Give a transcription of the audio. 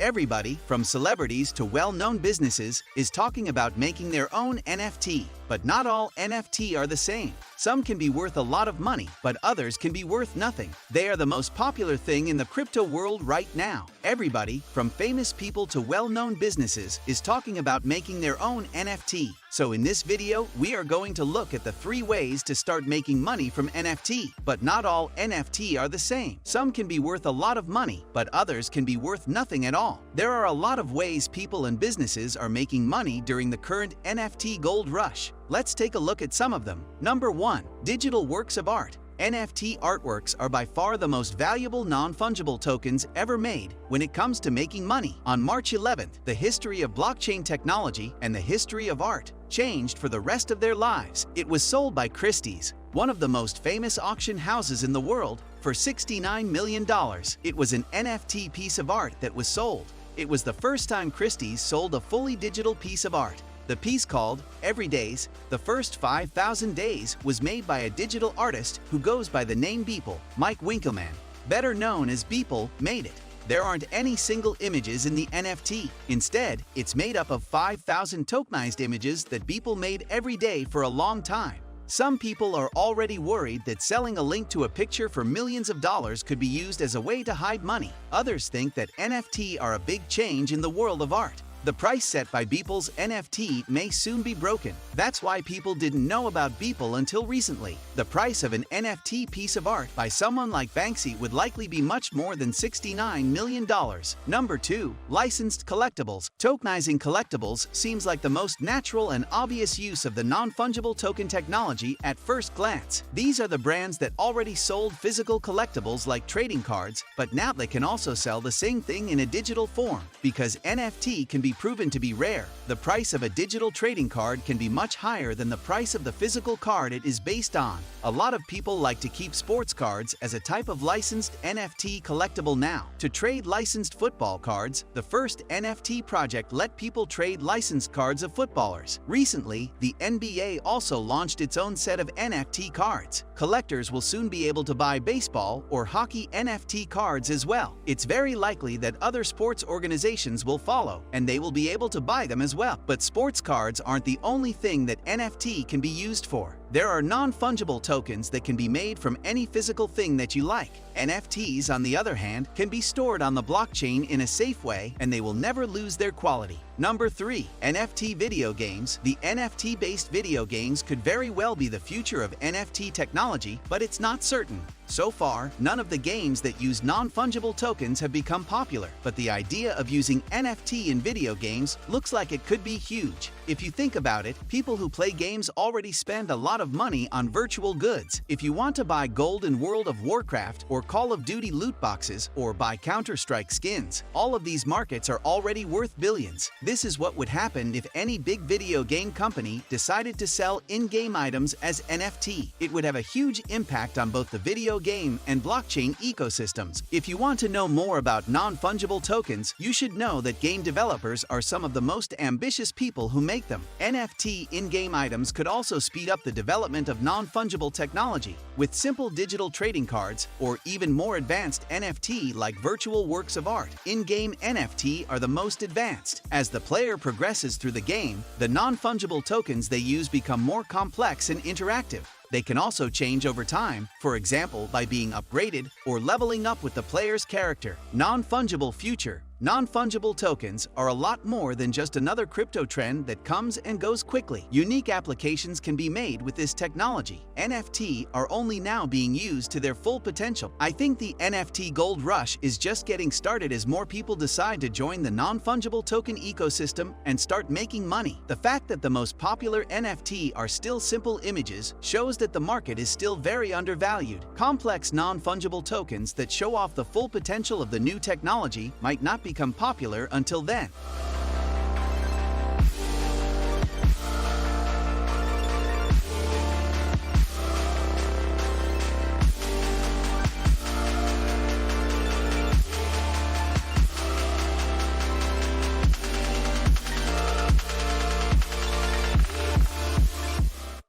Everybody, from celebrities to well-known businesses, is talking about making their own NFT. But not all NFT are the same. Some can be worth a lot of money, but others can be worth nothing. They are the most popular thing in the crypto world right now. Everybody, from famous people to well-known businesses, is talking about making their own NFT. So in this video, we are going to look at the 3 ways to start making money from NFT. But not all NFT are the same. Some can be worth a lot of money, but others can be worth nothing at all. There are a lot of ways people and businesses are making money during the current NFT gold rush. Let's take a look at some of them. Number 1. Digital works of art. NFT artworks are by far the most valuable non-fungible tokens ever made when it comes to making money. On March 11th, the history of blockchain technology and the history of art changed for the rest of their lives. It was sold by Christie's, one of the most famous auction houses in the world, for $69 million. It was an NFT piece of art that was sold. It was the first time Christie's sold a fully digital piece of art. The piece, called Every Days, the first 5,000 days, was made by a digital artist who goes by the name Beeple. Mike Winkelmann, better known as Beeple, made it. There aren't any single images in the NFT. Instead, it's made up of 5,000 tokenized images that Beeple made every day for a long time. Some people are already worried that selling a link to a picture for millions of dollars could be used as a way to hide money. Others think that NFT are a big change in the world of art. The price set by Beeple's NFT may soon be broken. That's why people didn't know about Beeple until recently. The price of an NFT piece of art by someone like Banksy would likely be much more than $69 million. Number 2. Licensed collectibles. Tokenizing collectibles seems like the most natural and obvious use of the non-fungible token technology at first glance. These are the brands that already sold physical collectibles like trading cards, but now they can also sell the same thing in a digital form. Because NFT can be proven to be rare, the price of a digital trading card can be much higher than the price of the physical card it is based on. A lot of people like to keep sports cards as a type of licensed NFT collectible now. To trade licensed football cards, the first NFT project let people trade licensed cards of footballers. Recently, the NBA also launched its own set of NFT cards. Collectors will soon be able to buy baseball or hockey NFT cards as well. It's very likely that other sports organizations will follow, and they will be able to buy them as well. But sports cards aren't the only thing that NFT can be used for. There are non-fungible tokens that can be made from any physical thing that you like. NFTs, on the other hand, can be stored on the blockchain in a safe way, and they will never lose their quality. Number 3. NFT Video Games. The NFT-based video games could very well be the future of NFT technology, but it's not certain. So far, none of the games that use non-fungible tokens have become popular, but the idea of using NFT in video games looks like it could be huge. If you think about it, people who play games already spend a lot of money on virtual goods. If you want to buy gold in World of Warcraft or Call of Duty loot boxes or buy Counter-Strike skins, all of these markets are already worth billions. This is what would happen if any big video game company decided to sell in-game items as NFT. It would have a huge impact on both the video game and blockchain ecosystems. If you want to know more about non-fungible tokens, you should know that game developers are some of the most ambitious people who make them. NFT in-game items could also speed up the development of non-fungible technology. With simple digital trading cards, or even more advanced NFT like virtual works of art, in-game NFT are the most advanced. As the player progresses through the game, the non-fungible tokens they use become more complex and interactive. They can also change over time, for example by being upgraded or leveling up with the player's character. Non-fungible future. Non-fungible tokens are a lot more than just another crypto trend that comes and goes quickly. Unique applications can be made with this technology. NFT are only now being used to their full potential. I think the NFT gold rush is just getting started as more people decide to join the non-fungible token ecosystem and start making money. The fact that the most popular NFT are still simple images shows that the market is still very undervalued. Complex non-fungible tokens that show off the full potential of the new technology might not become popular until then.